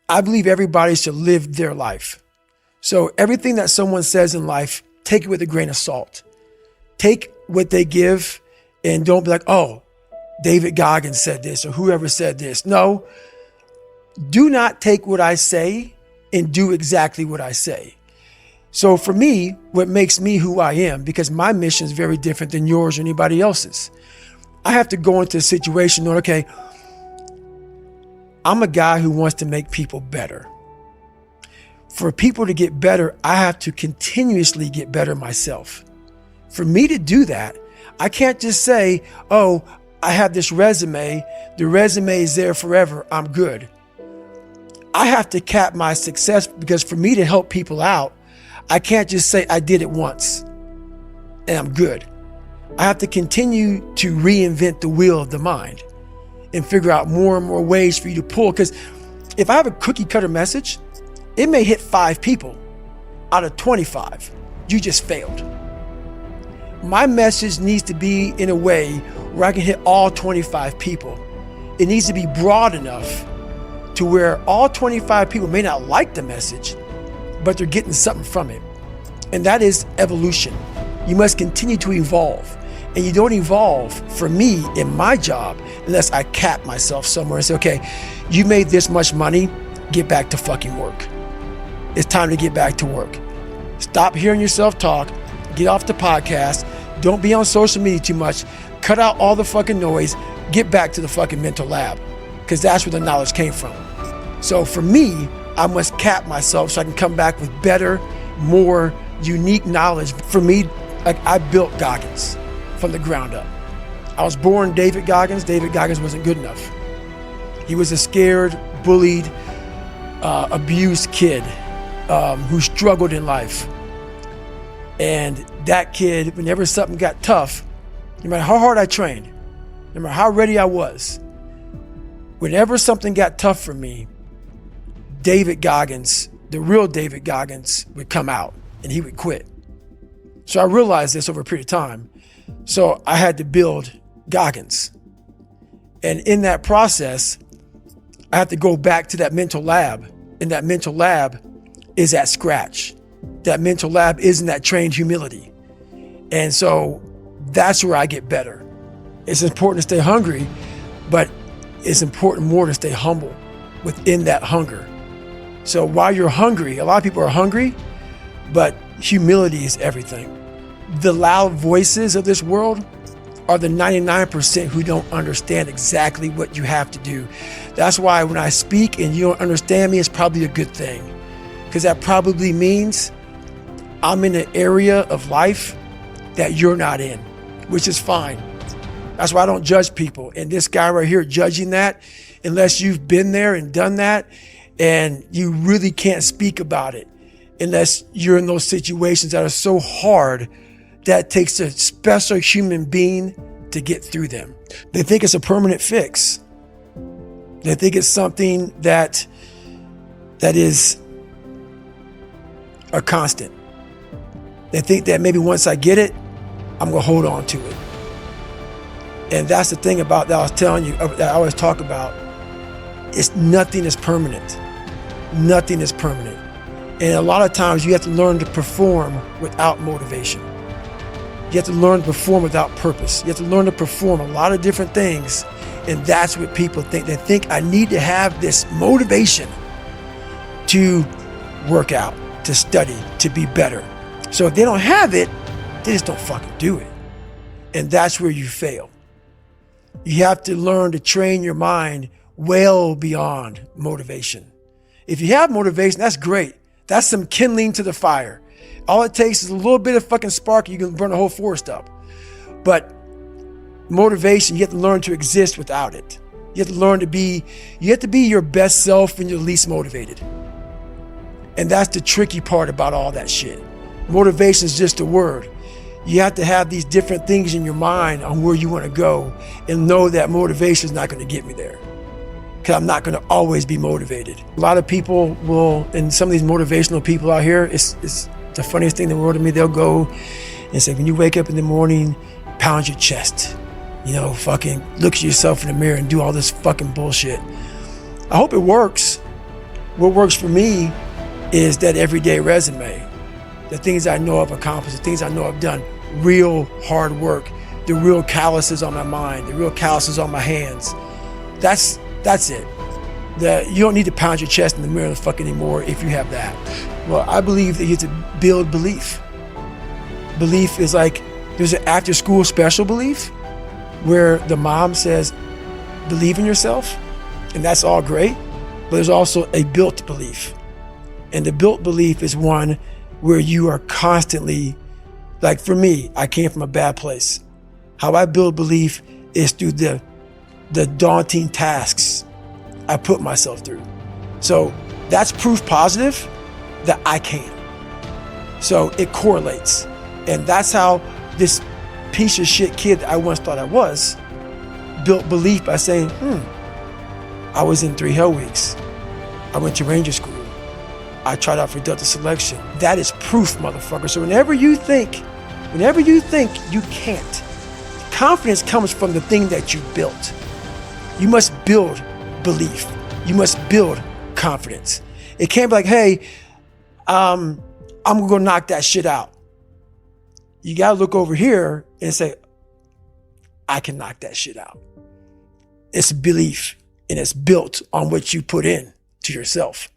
I believe everybody should live their life. So everything that someone says in life, take it with a grain of salt. Take what they give and don't be like, oh, David Goggins said this or whoever said this. No, do not take what I say and do exactly what I say. So for me, what makes me who I am, because my mission is very different than yours or anybody else's. I have to go into a situation knowing, okay, I'm a guy who wants to make people better. For people to get better, I have to continuously get better myself. For me to do that, I can't just say, oh, I have this resume. The resume is there forever. I'm good. I have to cap my success, because for me to help people out, I can't just say I did it once and I'm good. I have to continue to reinvent the wheel of the mind and figure out more and more ways for you to pull. Because if I have a cookie cutter message, it may hit 5 people out of 25. You just failed. My message needs to be in a way where I can hit all 25 people. It needs to be broad enough to where all 25 people may not like the message, but they're getting something from it. And that is evolution. You must continue to evolve. And you don't evolve, for me, in my job, unless I cap myself somewhere and say, okay, you made this much money, get back to fucking work. It's time to get back to work. Stop hearing yourself talk, get off the podcast, don't be on social media too much, cut out all the fucking noise, get back to the fucking mental lab, because that's where the knowledge came from. So for me, I must cap myself so I can come back with better, more unique knowledge. For me, like, I built Goggins from the ground up. I was born David Goggins. David Goggins wasn't good enough. He was a scared, bullied, abused kid who struggled in life. And that kid, whenever something got tough, no matter how hard I trained, no matter how ready I was, whenever something got tough for me, David Goggins, the real David Goggins, would come out and he would quit. So I realized this over a period of time. So I had to build Goggins. And in that process, I had to go back to that mental lab. And that mental lab is at scratch. That mental lab isn't that trained humility. And so that's where I get better. It's important to stay hungry, but it's important more to stay humble within that hunger. So while you're hungry, a lot of people are hungry, but humility is everything. The loud voices of this world are the 99% who don't understand exactly what you have to do. That's why when I speak and you don't understand me, it's probably a good thing, because that probably means I'm in an area of life that you're not in, which is fine. That's why I don't judge people. And this guy right here judging that, unless you've been there and done that, and you really can't speak about it unless you're in those situations that are so hard that takes a special human being to get through them. They think it's a permanent fix. They think it's something that is a constant. They think that maybe once I get it, I'm gonna hold on to it. And that's the thing about that I was telling you, that I always talk about. Nothing is permanent. Nothing is permanent. And a lot of times you have to learn to perform without motivation. You have to learn to perform without purpose. You have to learn to perform a lot of different things. And that's what people think. They think I need to have this motivation to work out, to study, to be better. So if they don't have it, they just don't fucking do it. And that's where you fail. You have to learn to train your mind well beyond motivation. If you have motivation, that's great. That's some kindling to the fire. All it takes is a little bit of fucking spark, you can burn a whole forest up. But motivation, you have to learn to exist without it. You have to learn to be your best self when you're least motivated. And that's the tricky part about all that shit. Motivation is just a word. You have to have these different things in your mind on where you want to go and know that motivation is not going to get me there. Because I'm not going to always be motivated. A lot of people will, and some of these motivational people out here, it's the funniest thing in the world to me. They'll go and say, when you wake up in the morning, pound your chest. Fucking look at yourself in the mirror and do all this fucking bullshit. I hope it works. What works for me is that everyday resume, the things I know I've accomplished, the things I know I've done, real hard work, the real calluses on my mind, the real calluses on my hands. That's it. You don't need to pound your chest in the mirror anymore if you have that. Well, I believe that you have to build belief. Belief is like, there's an after school special belief where the mom says, believe in yourself, and that's all great, but there's also a built belief. And the built belief is one where you are constantly, like for me, I came from a bad place. How I build belief is through the daunting tasks I put myself through. So that's proof positive that I can. So it correlates. And that's how this piece of shit kid that I once thought I was built belief by saying, I was in 3 Hell Weeks. I went to Ranger School. I tried out for Delta Selection. That is proof, motherfucker. So whenever you think you can't, confidence comes from the thing that you built. You must build belief. You must build confidence. It can't be like, hey, I'm gonna go knock that shit out. You gotta look over here and say, I can knock that shit out. It's belief, and it's built on what you put in to yourself.